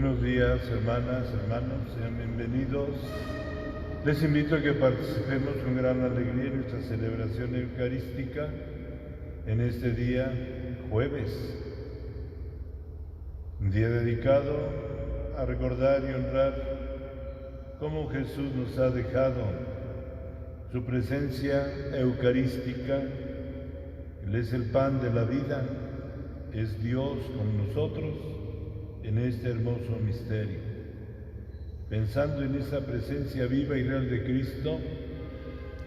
Buenos días, hermanas, hermanos, sean bienvenidos. Les invito a que participemos con gran alegría en nuestra celebración eucarística en este día jueves, un día dedicado a recordar y honrar cómo Jesús nos ha dejado su presencia eucarística. Él es el pan de la vida, es Dios con nosotros en este hermoso misterio. Pensando en esa presencia viva y real de Cristo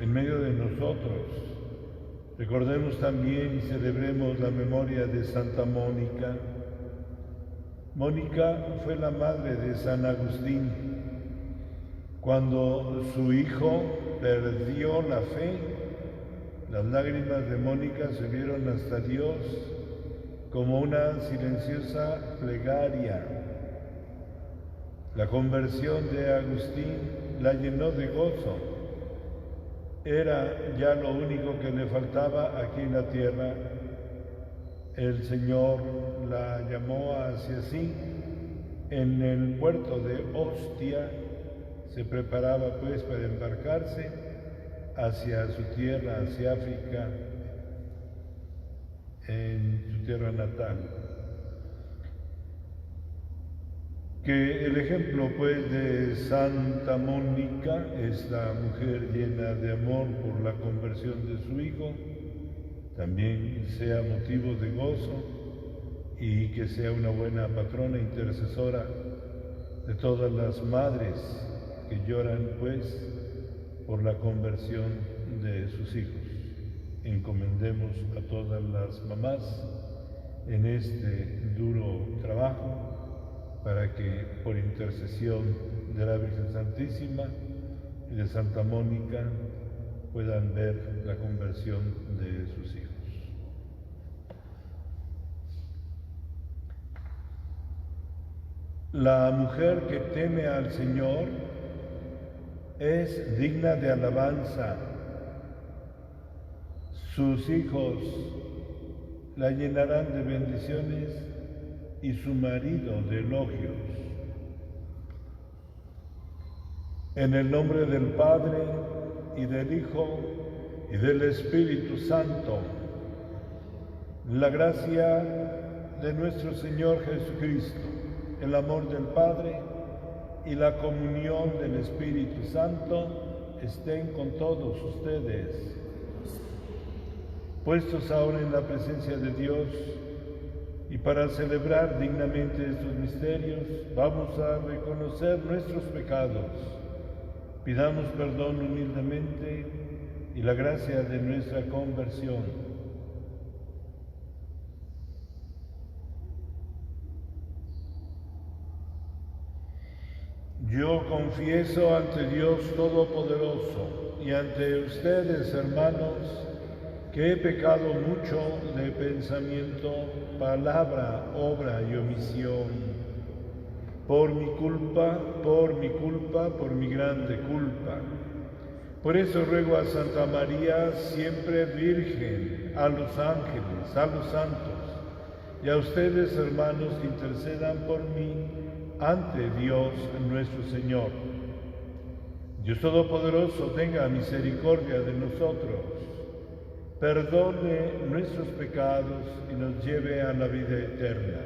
en medio de nosotros, recordemos también y celebremos la memoria de Santa Mónica. Mónica fue la madre de San Agustín. Cuando su hijo perdió la fe, las lágrimas de Mónica subieron hasta Dios como una silenciosa plegaria. La conversión de Agustín la llenó de gozo. Era ya lo único que le faltaba aquí en la tierra. El Señor la llamó hacia sí. En el puerto de Ostia se preparaba pues para embarcarse hacia su tierra, hacia África, en su tierra natal. Que el ejemplo pues de Santa Mónica, esta mujer llena de amor por la conversión de su hijo, también sea motivo de gozo y que sea una buena patrona intercesora de todas las madres que lloran pues por la conversión de sus hijos. Encomendemos a todas las mamás en este duro trabajo para que por intercesión de la Virgen Santísima y de Santa Mónica puedan ver la conversión de sus hijos. La mujer que teme al Señor es digna de alabanza. Sus hijos la llenarán de bendiciones y su marido de elogios. En el nombre del Padre, y del Hijo, y del Espíritu Santo, la gracia de nuestro Señor Jesucristo, el amor del Padre y la comunión del Espíritu Santo estén con todos ustedes. Puestos ahora en la presencia de Dios y para celebrar dignamente estos misterios, vamos a reconocer nuestros pecados. Pidamos perdón humildemente y la gracia de nuestra conversión. Yo confieso ante Dios Todopoderoso y ante ustedes, hermanos, que he pecado mucho de pensamiento, palabra, obra y omisión, por mi culpa, por mi grande culpa. Por eso ruego a Santa María, siempre Virgen, a los ángeles, a los santos, y a ustedes, hermanos, que intercedan por mí ante Dios nuestro Señor. Dios Todopoderoso tenga misericordia de nosotros, perdone nuestros pecados y nos lleve a la vida eterna.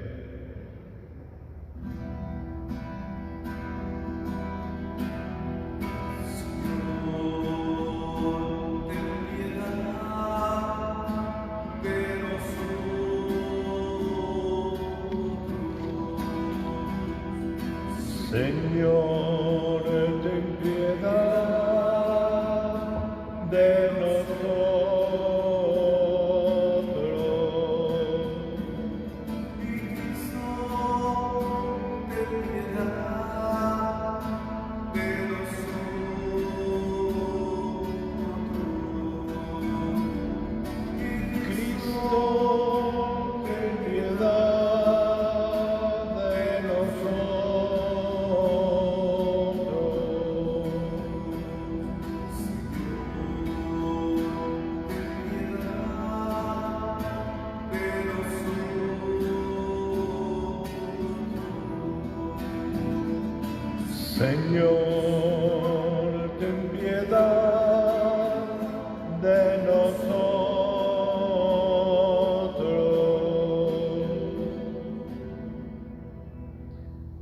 Señor, ten piedad de nosotros. Cristo, ten piedad de nosotros. Cristo, ten piedad de nosotros. Señor, ten piedad de nosotros.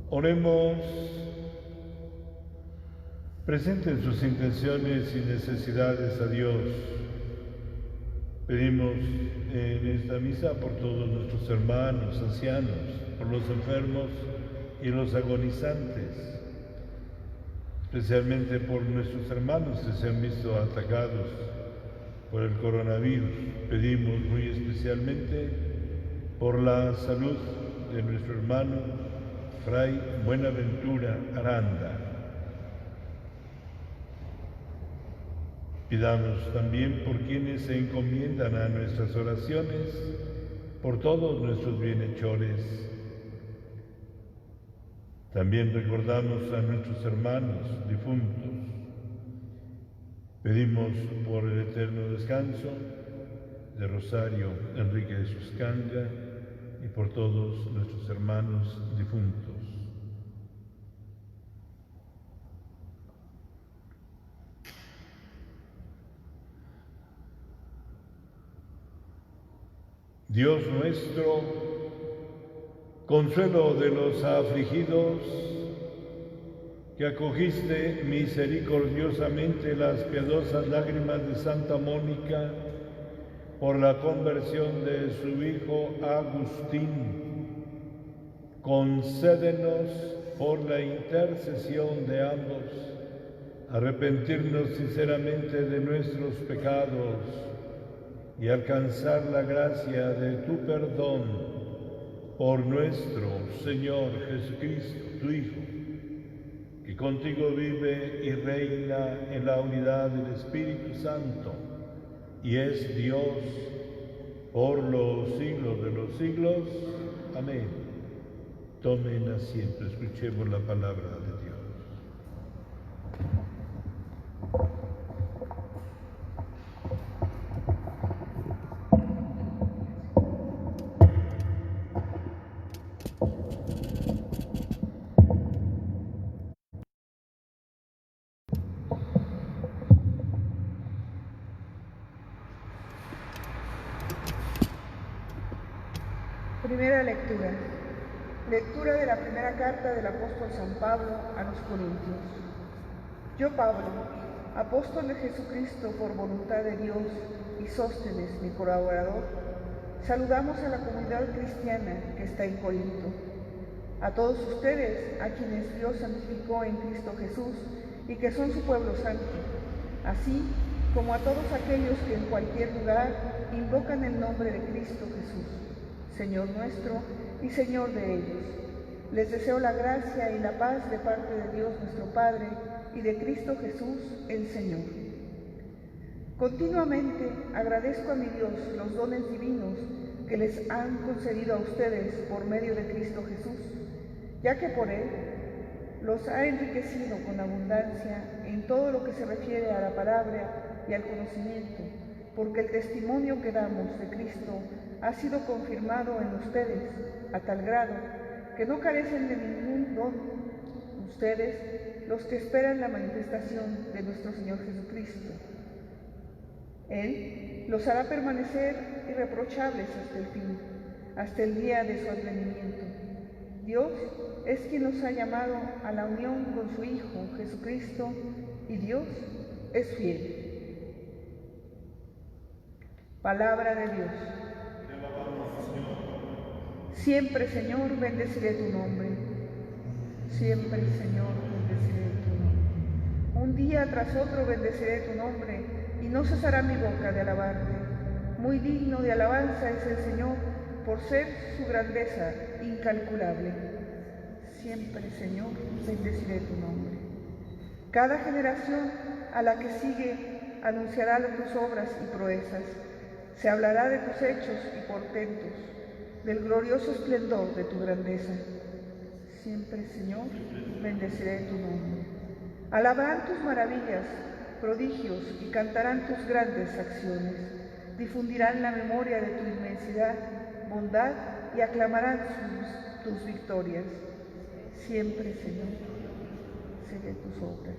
Oremos. Presenten sus intenciones y necesidades a Dios. Pedimos en esta misa por todos nuestros hermanos, ancianos, por los enfermos y los agonizantes, especialmente por nuestros hermanos que se han visto atacados por el coronavirus. Pedimos muy especialmente por la salud de nuestro hermano Fray Buenaventura Aranda. Pidamos también por quienes se encomiendan a nuestras oraciones, por todos nuestros bienhechores. También recordamos a nuestros hermanos difuntos. Pedimos por el eterno descanso de Rosario Enrique de Suscanga y por todos nuestros hermanos difuntos. Dios nuestro, consuelo de los afligidos, que acogiste misericordiosamente las piadosas lágrimas de Santa Mónica por la conversión de su hijo Agustín, concédenos por la intercesión de ambos arrepentirnos sinceramente de nuestros pecados y alcanzar la gracia de tu perdón por nuestro Señor Jesucristo, tu Hijo, que contigo vive y reina en la unidad del Espíritu Santo y es Dios por los siglos de los siglos. Amén. Tomen asiento, escuchemos la palabra de Dios. Primera lectura. Lectura de la primera carta del apóstol San Pablo a los Corintios. Yo, Pablo, apóstol de Jesucristo por voluntad de Dios y Sóstenes, mi colaborador, saludamos a la comunidad cristiana que está en Corinto. A todos ustedes, a quienes Dios santificó en Cristo Jesús y que son su pueblo santo, así como a todos aquellos que en cualquier lugar invocan el nombre de Cristo Jesús, Señor nuestro y Señor de ellos. Les deseo la gracia y la paz de parte de Dios nuestro Padre y de Cristo Jesús el Señor. Continuamente agradezco a mi Dios los dones divinos que les han concedido a ustedes por medio de Cristo Jesús, ya que por Él los ha enriquecido con abundancia en todo lo que se refiere a la palabra y al conocimiento, porque el testimonio que damos de Cristo ha sido confirmado en ustedes a tal grado que no carecen de ningún don. Ustedes, los que esperan la manifestación de nuestro Señor Jesucristo. Él los hará permanecer irreprochables hasta el fin, hasta el día de su advenimiento. Dios es quien los ha llamado a la unión con su Hijo Jesucristo, y Dios es fiel. Palabra de Dios. Siempre, Señor, bendeciré tu nombre. Siempre, Señor, bendeciré tu nombre. Un día tras otro bendeciré tu nombre, y no cesará mi boca de alabarte. Muy digno de alabanza es el Señor, por ser su grandeza incalculable. Siempre, Señor, bendeciré tu nombre. Cada generación a la que sigue anunciará tus obras y proezas. Se hablará de tus hechos y portentos, del glorioso esplendor de tu grandeza. Siempre, Señor, bendeciré tu nombre. Alabarán tus maravillas, prodigios, y cantarán tus grandes acciones. Difundirán la memoria de tu inmensidad, bondad, y aclamarán tus victorias. Siempre, Señor. base de tus obras.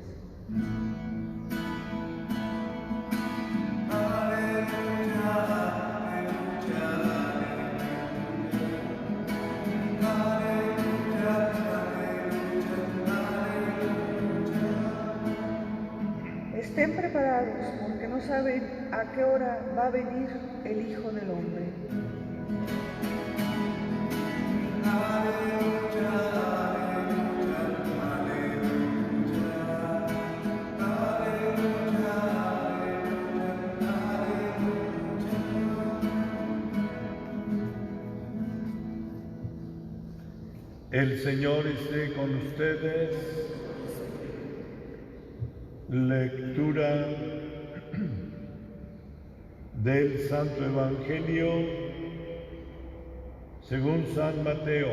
Estén preparados, porque no saben a qué hora va a venir el Hijo del Hombre. El Señor esté con ustedes. Lectura del Santo Evangelio según San Mateo.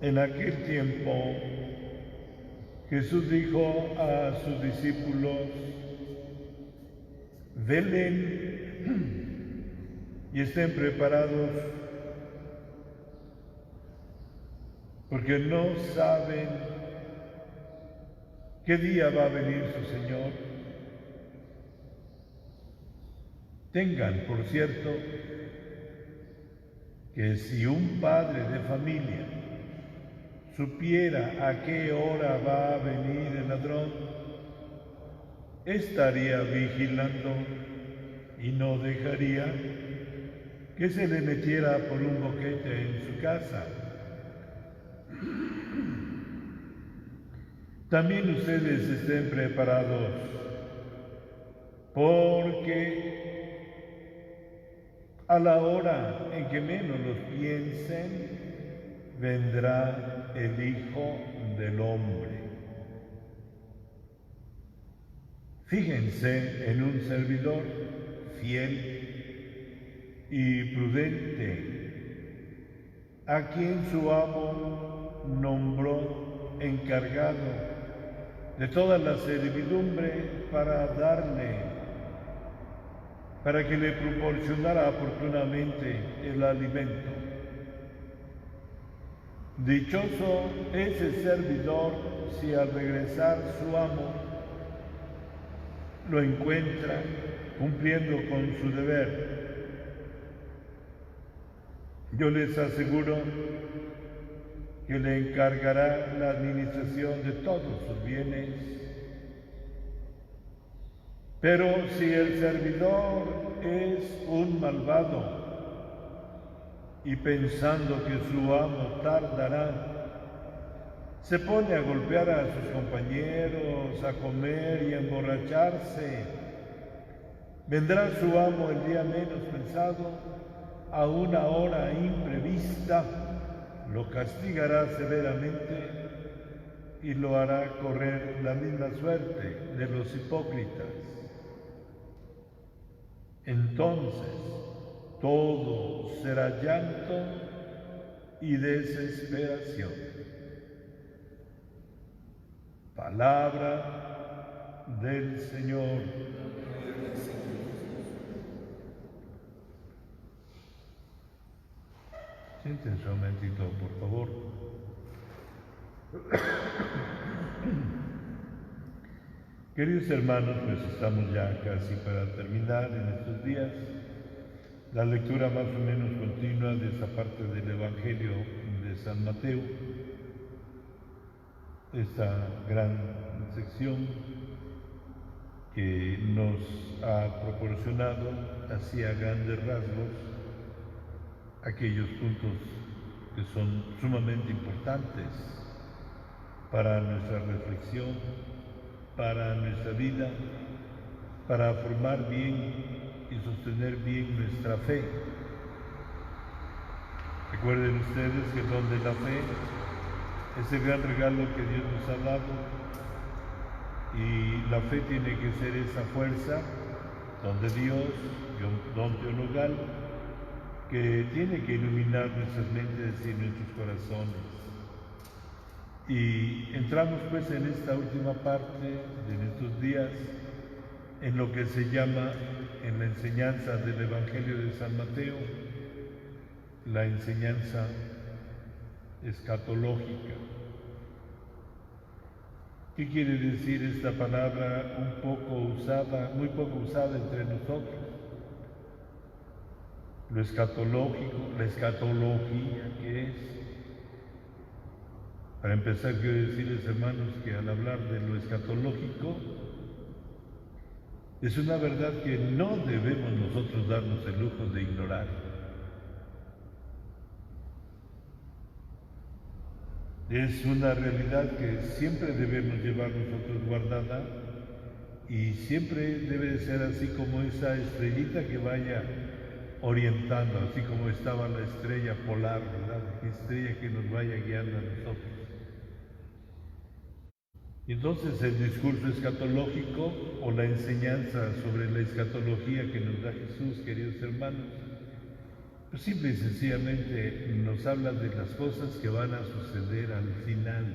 En aquel tiempo, Jesús dijo a sus discípulos: velen y estén preparados, porque no saben ¿qué día va a venir su Señor? Tengan, por cierto, que si un padre de familia supiera a qué hora va a venir el ladrón, estaría vigilando y no dejaría que se le metiera por un boquete en su casa. También ustedes estén preparados, porque a la hora en que menos los piensen, vendrá el Hijo del Hombre. Fíjense en un servidor fiel y prudente, a quien su amo nombró encargado de toda la servidumbre para que le proporcionara oportunamente el alimento. Dichoso ese servidor si al regresar su amo lo encuentra cumpliendo con su deber. Yo les aseguro que le encargará la administración de todos sus bienes. Pero si el servidor es un malvado y pensando que su amo tardará, se pone a golpear a sus compañeros, a comer y a emborracharse, vendrá su amo el día menos pensado, a una hora imprevista, lo castigará severamente y lo hará correr la misma suerte de los hipócritas. Entonces todo será llanto y desesperación. Palabra del Señor. Siéntense un momentito, por favor. Queridos hermanos, pues estamos ya casi para terminar en estos días la lectura más o menos continua de esa parte del Evangelio de San Mateo, esta gran sección que nos ha proporcionado, así a grandes rasgos, aquellos puntos que son sumamente importantes para nuestra reflexión, para nuestra vida, para formar bien y sostener bien nuestra fe. Recuerden ustedes que el don de la fe es el gran regalo que Dios nos ha dado, y la fe tiene que ser esa fuerza, don de Dios, don teologal, que tiene que iluminar nuestras mentes y nuestros corazones. Y entramos pues en esta última parte de estos días en lo que se llama, en la enseñanza del Evangelio de San Mateo, la enseñanza escatológica. ¿Qué quiere decir esta palabra muy poco usada entre nosotros? Lo escatológico, la escatología, ¿qué es? Para empezar, quiero decirles, hermanos, que al hablar de lo escatológico, es una verdad que no debemos nosotros darnos el lujo de ignorar. Es una realidad que siempre debemos llevar nosotros guardada y siempre debe de ser así como esa estrellita que vaya orientando, así como estaba la estrella polar, ¿verdad? Estrella que nos vaya guiando a nosotros. Y entonces el discurso escatológico o la enseñanza sobre la escatología que nos da Jesús, queridos hermanos, pues simple y sencillamente nos habla de las cosas que van a suceder al final.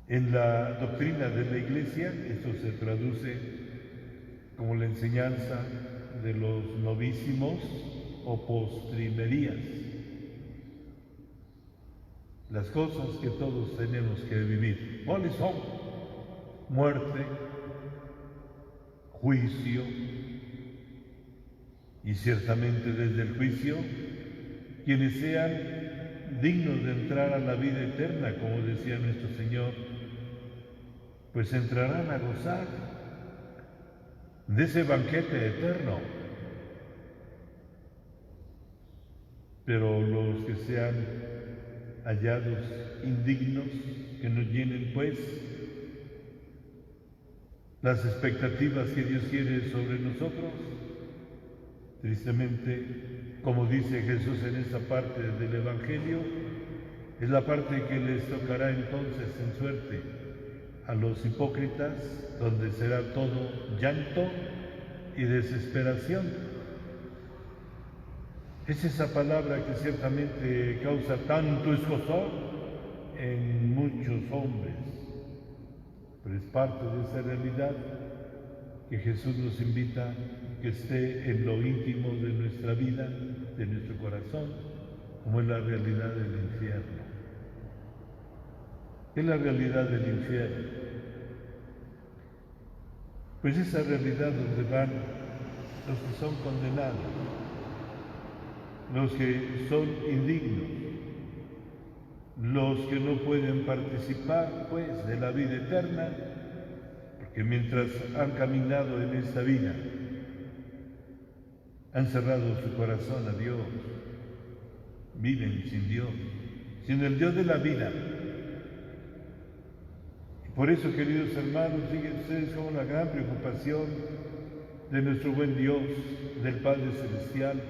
En la doctrina de la Iglesia, esto se traduce como la enseñanza de los novísimos o postrimerías. Las cosas que todos tenemos que vivir. ¿Cuáles son? Muerte, juicio, y ciertamente desde el juicio, quienes sean dignos de entrar a la vida eterna, como decía nuestro Señor, pues entrarán a gozar de ese banquete eterno. Pero los que sean hallados indignos, que nos llenen pues las expectativas que Dios quiere sobre nosotros, tristemente, como dice Jesús en esta parte del Evangelio, es la parte que les tocará entonces en suerte a los hipócritas, donde será todo llanto y desesperación. Es esa palabra que ciertamente causa tanto escozor en muchos hombres, pero es parte de esa realidad que Jesús nos invita que esté en lo íntimo de nuestra vida, de nuestro corazón, como es la realidad del infierno. ¿Qué es la realidad del infierno? Pues esa realidad donde van los que son condenados, los que son indignos, los que no pueden participar, pues, de la vida eterna, porque mientras han caminado en esta vida, han cerrado su corazón a Dios, viven sin Dios, sin el Dios de la vida. Y por eso, queridos hermanos, fíjense ustedes como la gran preocupación de nuestro buen Dios, del Padre Celestial,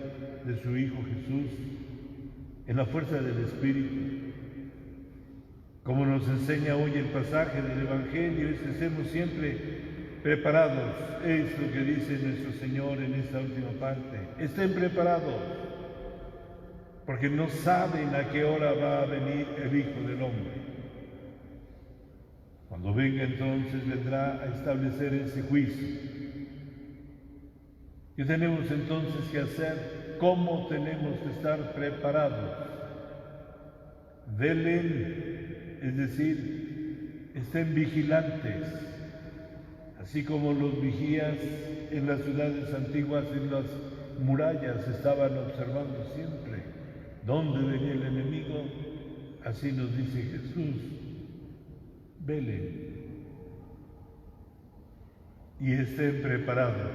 de su Hijo Jesús, en la fuerza del Espíritu. Como nos enseña hoy el pasaje del Evangelio, es que estemos siempre preparados. Es lo que dice nuestro Señor en esta última parte. Estén preparados, porque no saben a qué hora va a venir el Hijo del Hombre. Cuando venga entonces vendrá a establecer ese juicio. ¿Qué tenemos entonces que hacer? ¿Cómo tenemos que estar preparados? Velen, es decir, estén vigilantes, así como los vigías en las ciudades antiguas, en las murallas, estaban observando siempre dónde venía el enemigo. Así nos dice Jesús, velen y estén preparados,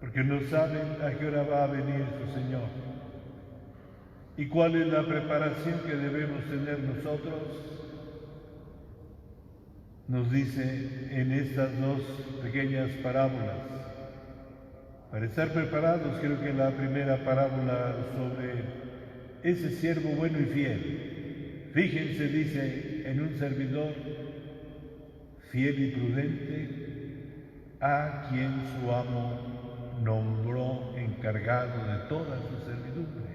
porque no saben a qué hora va a venir su Señor. ¿Y cuál es la preparación que debemos tener nosotros? Nos dice en estas dos pequeñas parábolas. Para estar preparados, creo que la primera parábola sobre ese siervo bueno y fiel. Fíjense, dice, en un servidor fiel y prudente, a quien su amo nombró encargado de toda su servidumbre,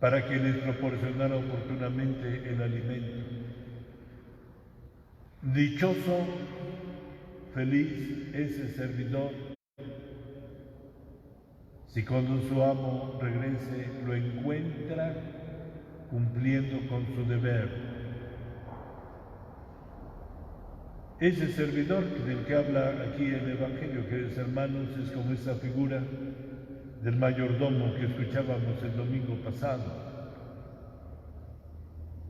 para que les proporcionara oportunamente el alimento. Dichoso, feliz ese servidor, Si cuando su amo regrese lo encuentra cumpliendo con su deber. Ese servidor del que habla aquí el Evangelio, queridos hermanos, es como esa figura del mayordomo que escuchábamos el domingo pasado.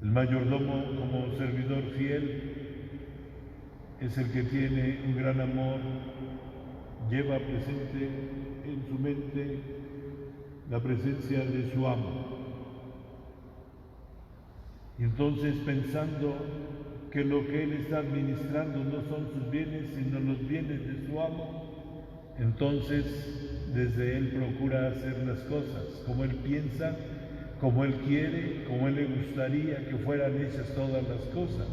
El mayordomo, como servidor fiel, es el que tiene un gran amor, lleva presente en su mente la presencia de su amo. Y entonces, pensando que lo que él está administrando no son sus bienes, sino los bienes de su amo, entonces desde él procura hacer las cosas como él piensa, como él quiere, como él le gustaría que fueran hechas todas las cosas.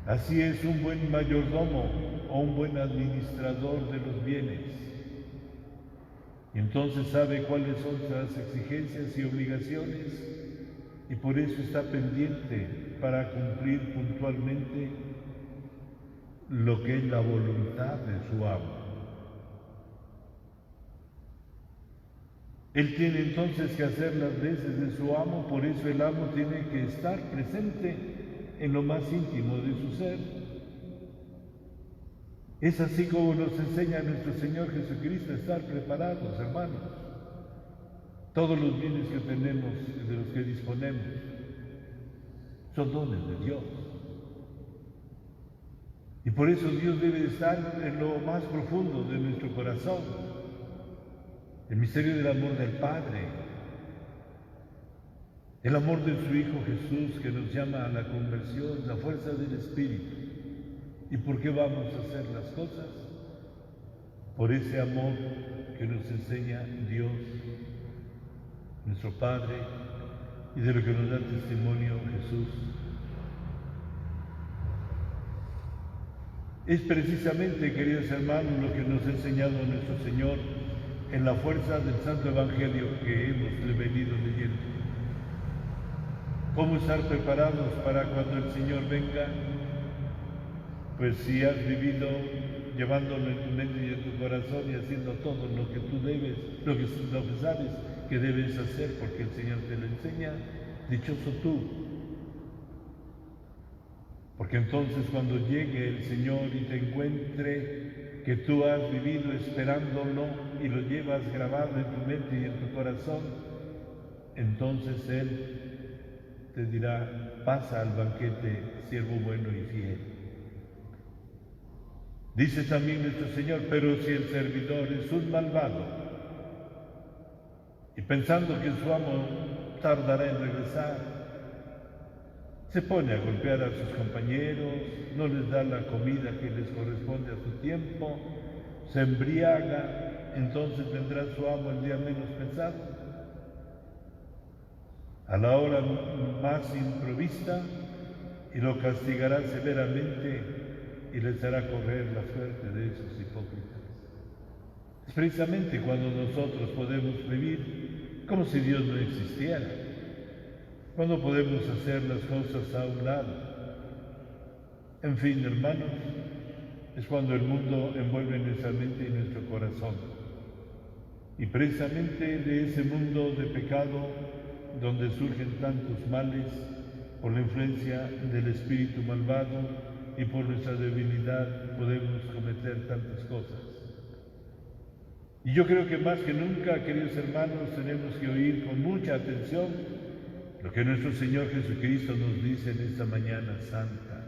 Así es un buen mayordomo o un buen administrador de los bienes. Y entonces sabe cuáles son las exigencias y obligaciones, y por eso está pendiente para cumplir puntualmente lo que es la voluntad de su amo. Él tiene entonces que hacer las veces de su amo, por eso el amo tiene que estar presente en lo más íntimo de su ser. Es así como nos enseña nuestro Señor Jesucristo a estar preparados, hermanos. Todos los bienes que tenemos y de los que disponemos son dones de Dios. Y por eso Dios debe estar en lo más profundo de nuestro corazón. El misterio del amor del Padre, el amor de su Hijo Jesús que nos llama a la conversión, la fuerza del Espíritu. ¿Y por qué vamos a hacer las cosas? Por ese amor que nos enseña Dios, nuestro Padre, y de lo que nos da testimonio Jesús. Es precisamente, queridos hermanos, lo que nos ha enseñado nuestro Señor en la fuerza del Santo Evangelio que hemos venido leyendo. ¿Cómo estar preparados para cuando el Señor venga? Pues si has vivido llevándolo en tu mente y en tu corazón y haciendo todo lo que tú debes, lo que sabes que debes hacer porque el Señor te lo enseña, dichoso tú. Porque entonces cuando llegue el Señor y te encuentre que tú has vivido esperándolo y lo llevas grabado en tu mente y en tu corazón, entonces Él te dirá, pasa al banquete, siervo bueno y fiel. Dice también nuestro Señor, pero si el servidor es un malvado, y pensando que su amo tardará en regresar, se pone a golpear a sus compañeros, no les da la comida que les corresponde a su tiempo, se embriaga, entonces vendrá su amo el día menos pensado, a la hora más improvista, y lo castigará severamente y les hará correr la suerte de esos hipócritas. Es precisamente cuando nosotros podemos vivir como si Dios no existiera, cuando podemos hacer las cosas a un lado. En fin, hermanos, es cuando el mundo envuelve nuestra mente y nuestro corazón. Y precisamente de ese mundo de pecado, donde surgen tantos males, por la influencia del espíritu malvado, y por nuestra debilidad podemos cometer tantas cosas. Y yo creo que más que nunca, queridos hermanos, tenemos que oír con mucha atención lo que nuestro Señor Jesucristo nos dice en esta mañana santa.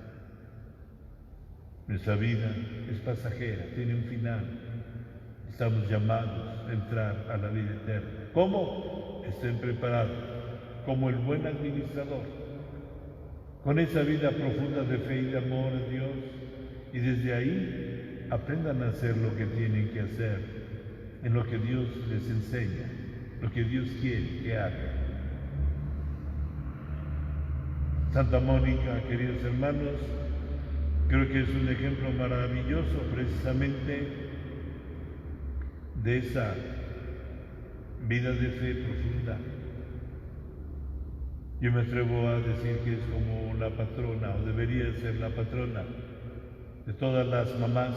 Nuestra vida es pasajera, tiene un final. Estamos llamados a entrar a la vida eterna. ¿Cómo? Estén preparados, como el buen administrador, con esa vida profunda de fe y de amor a Dios, y desde ahí aprendan a hacer lo que tienen que hacer, en lo que Dios les enseña, lo que Dios quiere que hagan. Santa Mónica, queridos hermanos, creo que es un ejemplo maravilloso precisamente de esa vida de fe profunda. Yo me atrevo a decir que es como la patrona, o debería ser la patrona, de todas las mamás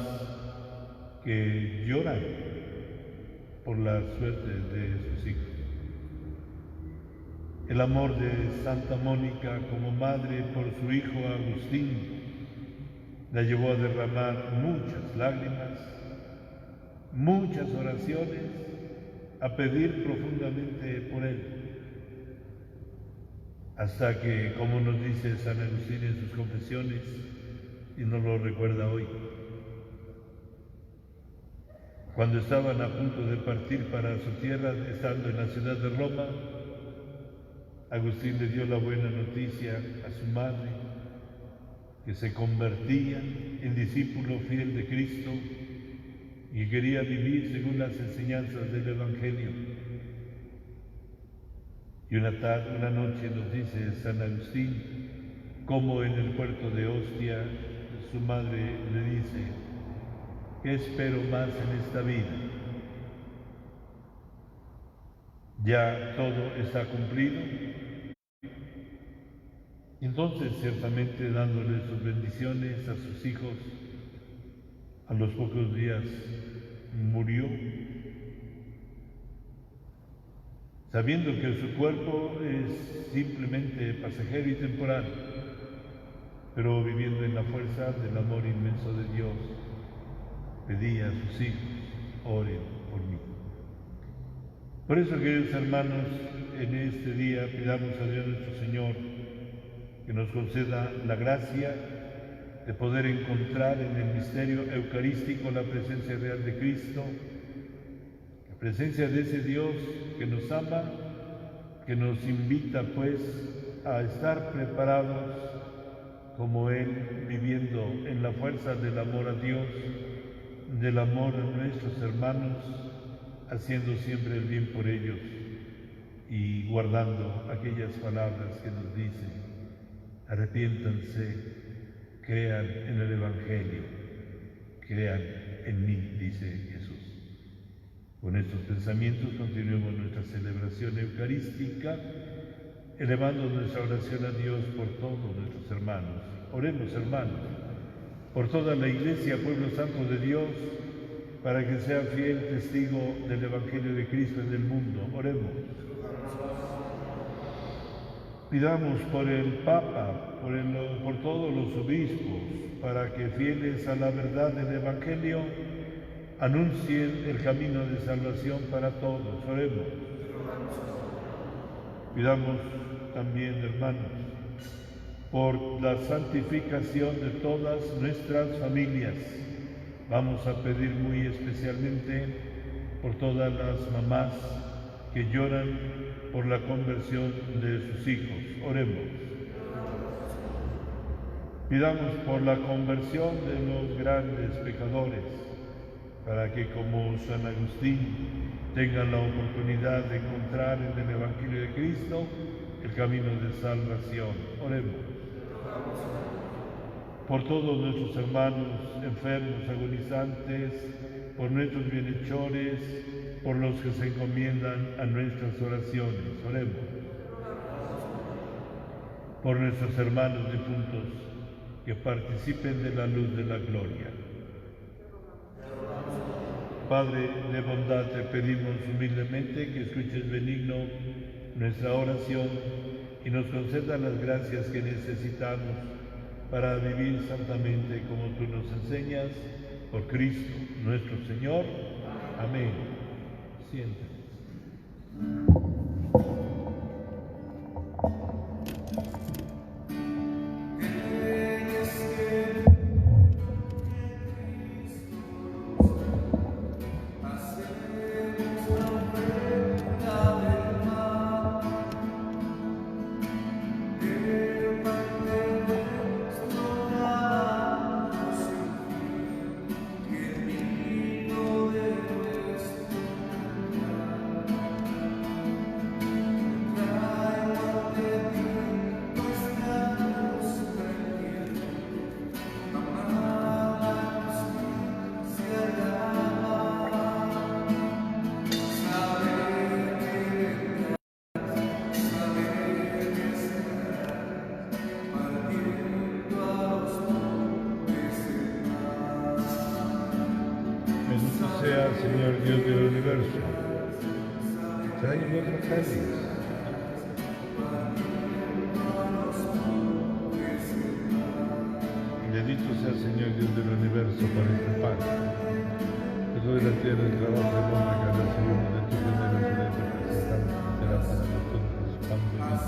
que lloran por la suerte de sus hijos. El amor de Santa Mónica como madre por su hijo Agustín la llevó a derramar muchas lágrimas, muchas oraciones, a pedir profundamente por él, hasta que, como nos dice San Agustín en sus confesiones, y nos lo recuerda hoy, cuando estaban a punto de partir para su tierra, estando en la ciudad de Roma, Agustín le dio la buena noticia a su madre, que se convertía en discípulo fiel de Cristo y quería vivir según las enseñanzas del Evangelio. Y una noche nos dice San Agustín, como en el puerto de Ostia, su madre le dice: ¿qué espero más en esta vida? Ya todo está cumplido. Entonces, ciertamente, dándole sus bendiciones a sus hijos, a los pocos días murió, sabiendo que su cuerpo es simplemente pasajero y temporal, pero viviendo en la fuerza del amor inmenso de Dios, pedía a sus hijos: oren por mí. Por eso, queridos hermanos, en este día pidamos a Dios nuestro Señor que nos conceda la gracia de poder encontrar en el misterio eucarístico la presencia real de Cristo, la presencia de ese Dios que nos ama, que nos invita pues a estar preparados como Él, viviendo en la fuerza del amor a Dios, del amor a nuestros hermanos, haciendo siempre el bien por ellos y guardando aquellas palabras que nos dicen: arrepiéntanse, crean en el Evangelio, crean en mí, dice Jesús. Con estos pensamientos continuemos nuestra celebración eucarística, elevando nuestra oración a Dios por todos nuestros hermanos. Oremos, hermanos, por toda la Iglesia, pueblo santo de Dios, para que sea fiel testigo del Evangelio de Cristo en el mundo. Oremos. Pidamos por el Papa, por todos los obispos, para que, fieles a la verdad del Evangelio, anuncien el camino de salvación para todos. Oremos. Pidamos también, hermanos, por la santificación de todas nuestras familias. Vamos a pedir muy especialmente por todas las mamás que lloran por la conversión de sus hijos. Oremos. Pidamos por la conversión de los grandes pecadores, para que, como San Agustín, tengan la oportunidad de encontrar en el Evangelio de Cristo el camino de salvación. Oremos. Por todos nuestros hermanos enfermos, agonizantes, por nuestros bienhechores, por los que se encomiendan a nuestras oraciones. Oremos. Por nuestros hermanos difuntos, que participen de la luz de la gloria. Padre de bondad, te pedimos humildemente que escuches benigno nuestra oración y nos conceda las gracias que necesitamos para vivir santamente como tú nos enseñas, por Cristo nuestro Señor. Amén. Siéntate. Dios del universo, traigan vuestro cáliz. Bendito sea el Señor Dios del universo por este pan. Todo de la tierra, el trabajo del hombre que recibimos de tu generosidad te presentamos, será para nosotros pan de vida.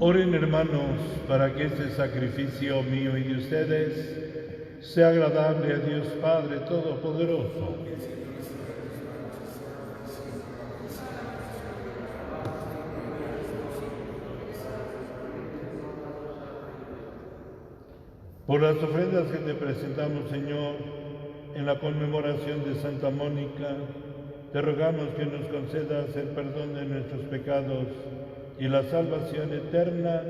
Oren, hermanos, para que este sacrificio mío y de ustedes sea agradable a Dios Padre Todopoderoso. Por las ofrendas que te presentamos, Señor, en la conmemoración de Santa Mónica, te rogamos que nos concedas el perdón de nuestros pecados y la salvación eterna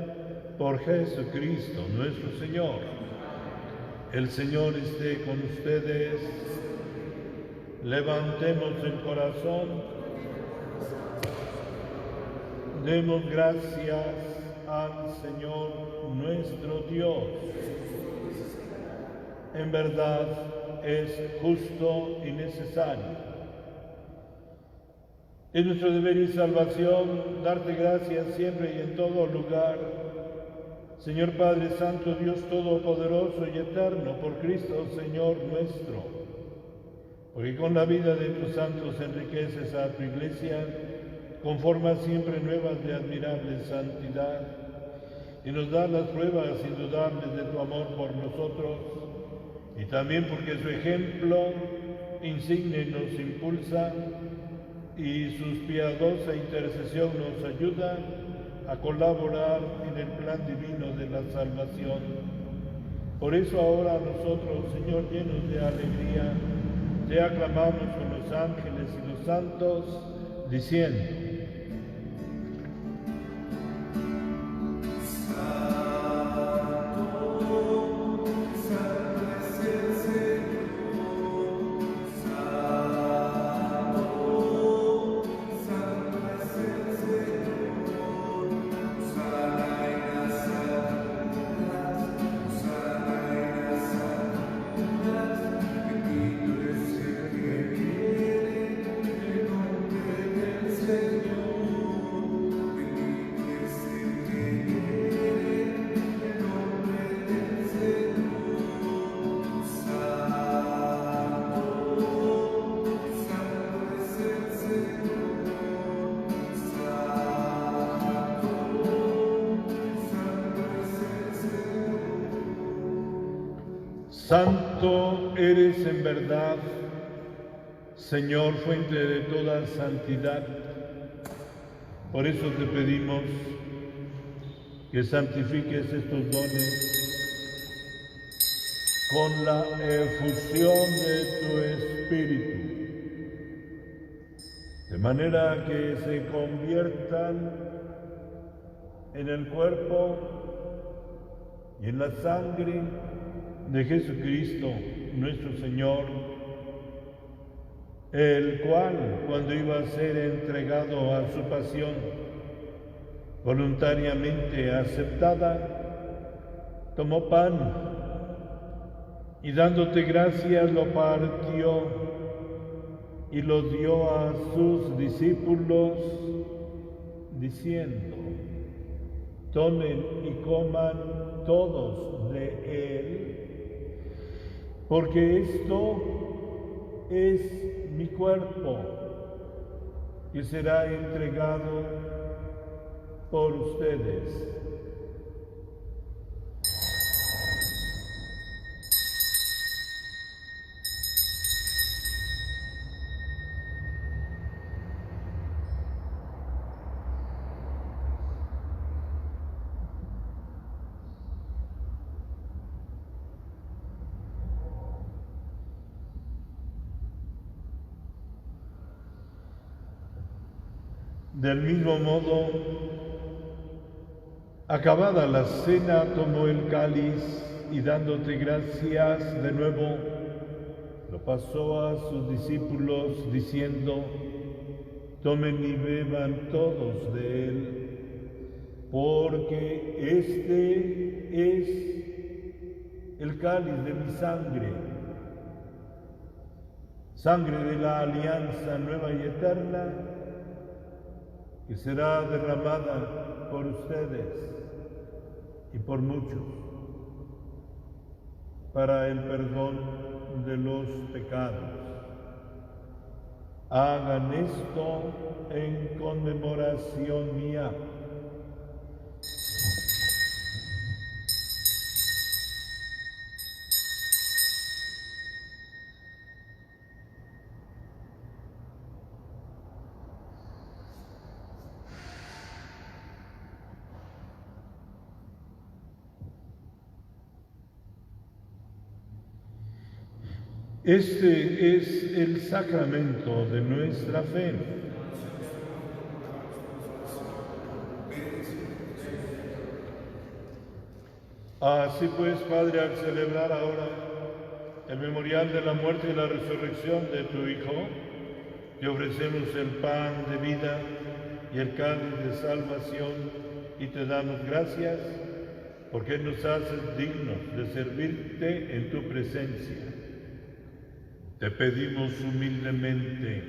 por Jesucristo nuestro Señor. El Señor esté con ustedes. Levantemos el corazón. Demos gracias al Señor nuestro Dios. En verdad es justo y necesario. Es nuestro deber y salvación darte gracias siempre y en todo lugar, Señor Padre Santo, Dios Todopoderoso y Eterno, por Cristo Señor nuestro, porque con la vida de tus santos enriqueces a tu Iglesia, con formas siempre nuevas de admirable santidad, y nos das las pruebas indudables de tu amor por nosotros, y también porque su ejemplo insigne nos impulsa, y su piadosa intercesión nos ayuda a colaborar en el plan divino de la salvación. Por eso ahora nosotros, Señor, llenos de alegría, te aclamamos con los ángeles y los santos, diciendo: Santo eres en verdad, Señor, fuente de toda santidad. Por eso te pedimos que santifiques estos dones con la efusión de tu Espíritu, de manera que se conviertan en el cuerpo y en la sangre de Jesucristo, nuestro Señor, el cual, cuando iba a ser entregado a su pasión, voluntariamente aceptada, tomó pan y dándote gracias lo partió y lo dio a sus discípulos, diciendo: tomen y coman todos de él, porque esto es mi cuerpo, que será entregado por ustedes. Del mismo modo, acabada la cena, tomó el cáliz y dándote gracias de nuevo, lo pasó a sus discípulos diciendo: tomen y beban todos de él, porque este es el cáliz de mi sangre, sangre de la alianza nueva y eterna, que será derramada por ustedes y por muchos para el perdón de los pecados. Hagan esto en conmemoración mía. Este es el sacramento de nuestra fe. Así pues, Padre, al celebrar ahora el memorial de la muerte y la resurrección de tu Hijo, te ofrecemos el pan de vida y el cáliz de salvación y te damos gracias porque nos haces dignos de servirte en tu presencia. Te pedimos humildemente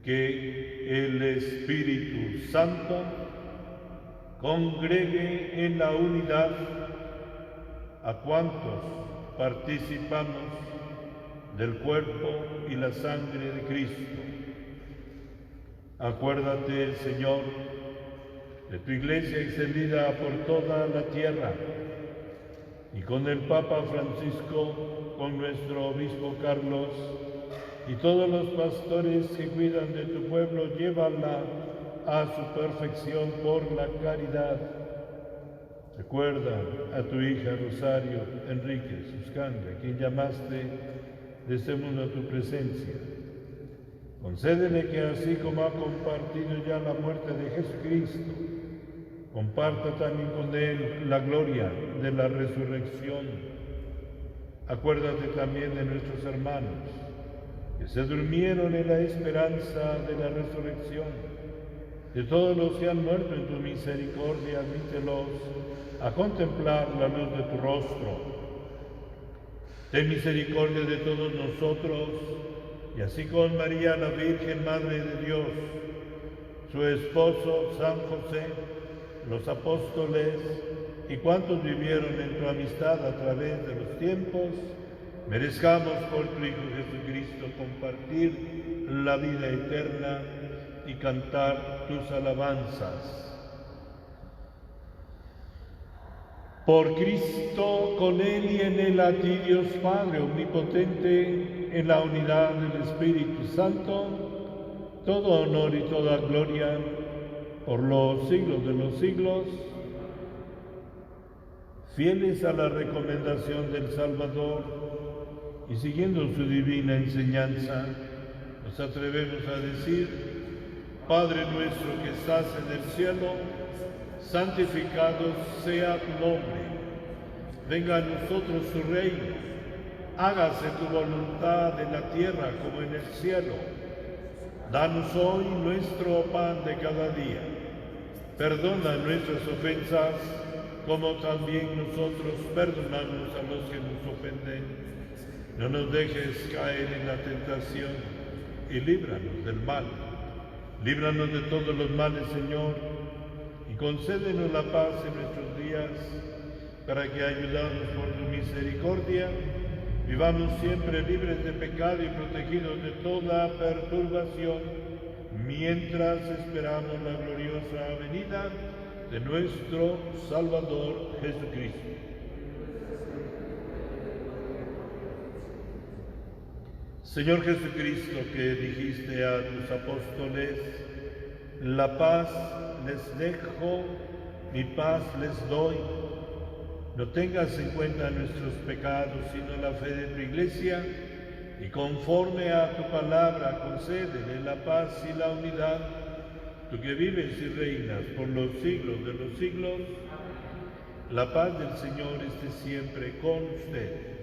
que el Espíritu Santo congregue en la unidad a cuantos participamos del cuerpo y la sangre de Cristo. Acuérdate, Señor, de tu Iglesia extendida por toda la tierra, y con el Papa Francisco, con nuestro Obispo Carlos, y todos los pastores que cuidan de tu pueblo, llévala a su perfección por la caridad. Recuerda a tu hija Rosario Enríquez Suscanga, a quien llamaste de este mundo a tu presencia. Concédele que así como ha compartido ya la muerte de Jesucristo, comparta también con él la gloria de la resurrección. Acuérdate también de nuestros hermanos que se durmieron en la esperanza de la resurrección. De todos los que han muerto en tu misericordia, admítelos a contemplar la luz de tu rostro. Ten misericordia de todos nosotros, y así con María, la Virgen Madre de Dios, su esposo San José, los apóstoles y cuantos vivieron en tu amistad a través de los tiempos, merezcamos por tu Hijo Jesucristo compartir la vida eterna y cantar tus alabanzas. Por Cristo, con Él y en Él, a ti, Dios Padre omnipotente, en la unidad del Espíritu Santo, todo honor y toda gloria por los siglos de los siglos. Fieles a la recomendación del Salvador y siguiendo su divina enseñanza, nos atrevemos a decir: Padre nuestro que estás en el cielo, santificado sea tu nombre. Venga a nosotros tu reino. Hágase tu voluntad en la tierra como en el cielo. Danos hoy nuestro pan de cada día. Perdona nuestras ofensas, como también nosotros perdonamos a los que nos ofenden. No nos dejes caer en la tentación y líbranos del mal. Líbranos de todos los males, Señor, y concédenos la paz en nuestros días, para que, ayudados por tu misericordia, vivamos siempre libres de pecado y protegidos de toda perturbación, mientras esperamos la gloriosa venida de nuestro Salvador Jesucristo. Señor Jesucristo, que dijiste a tus apóstoles, la paz les dejo, mi paz les doy. No tengas en cuenta nuestros pecados, sino la fe de tu Iglesia, y conforme a tu palabra concédele la paz y la unidad, tú que vives y reinas por los siglos de los siglos. La paz del Señor esté siempre con ustedes.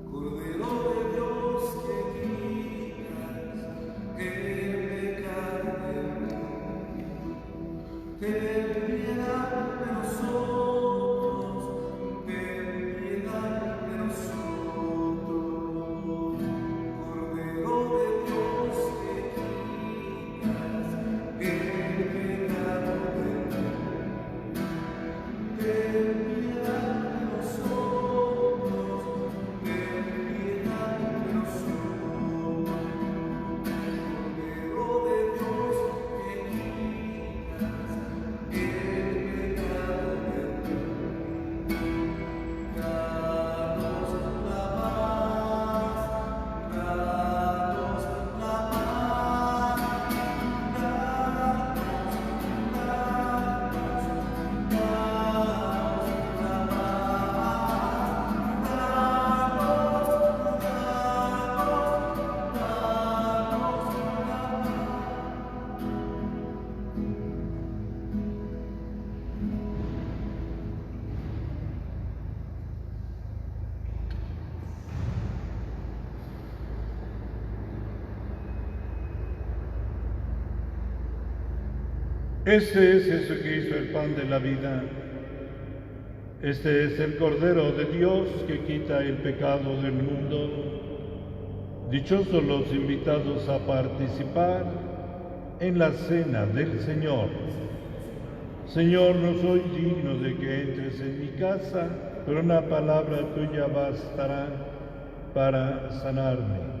Cordero de Dios que quitas el pecado del mundo, ten piedad de nosotros, ten piedad de nosotros. Cordero de Dios que quitas el pecado del mundo, ten piedad de nosotros, ten piedad de nosotros. Cordero de Dios que quitas el pecado del mundo, danos la paz, danos la paz, Este es Jesucristo, el pan de la vida. Este es el Cordero de Dios que quita el pecado del mundo. Dichosos los invitados a participar en la cena del Señor. Señor, no soy digno de que entres en mi casa, pero una palabra tuya bastará para sanarme.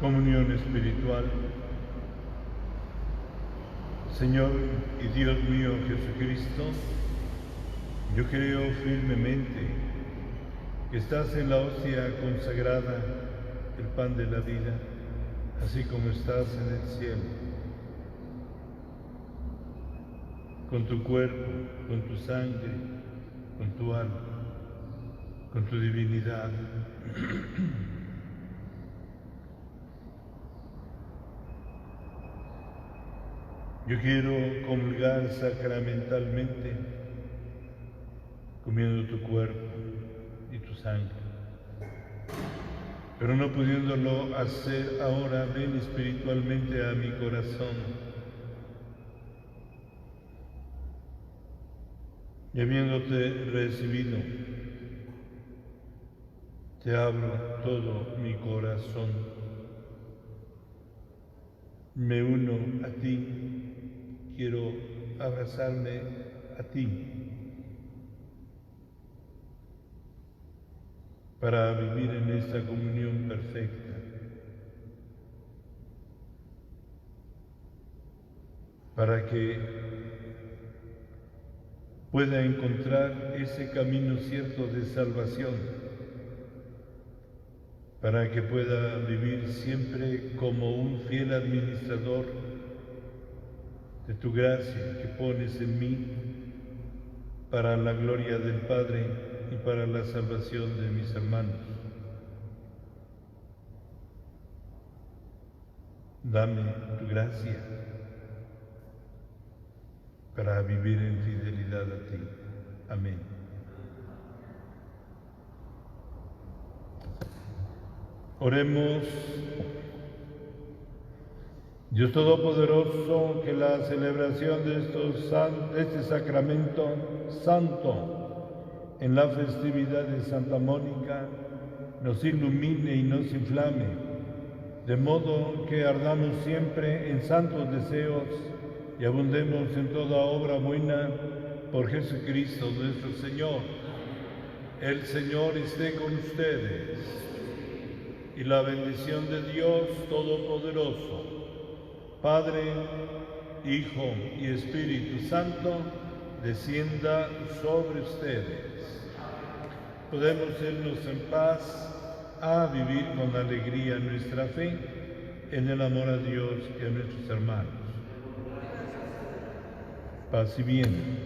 comunión espiritual. Señor y Dios mío Jesucristo, yo creo firmemente que estás en la hostia consagrada, el pan de la vida, así como estás en el cielo. Con tu cuerpo, con tu sangre, con tu alma, con tu divinidad. Yo quiero comulgar sacramentalmente, comiendo tu cuerpo y tu sangre. Pero no pudiéndolo hacer ahora, ven espiritualmente a mi corazón. Y habiéndote recibido, te abro todo mi corazón. Me uno a ti, quiero abrazarme a ti para vivir en esta comunión perfecta, para que pueda encontrar ese camino cierto de salvación, para que pueda vivir siempre como un fiel administrador de tu gracia que pones en mí para la gloria del Padre y para la salvación de mis hermanos. Dame tu gracia para vivir en fidelidad a ti. Amén. Oremos. Dios Todopoderoso, que la celebración de este sacramento santo en la festividad de Santa Mónica nos ilumine y nos inflame, de modo que ardamos siempre en santos deseos y abundemos en toda obra buena por Jesucristo nuestro Señor. El Señor esté con ustedes. Y la bendición de Dios Todopoderoso, Padre, Hijo y Espíritu Santo, descienda sobre ustedes. Podemos irnos en paz a vivir con alegría nuestra fe en el amor a Dios y a nuestros hermanos. Paz y bien.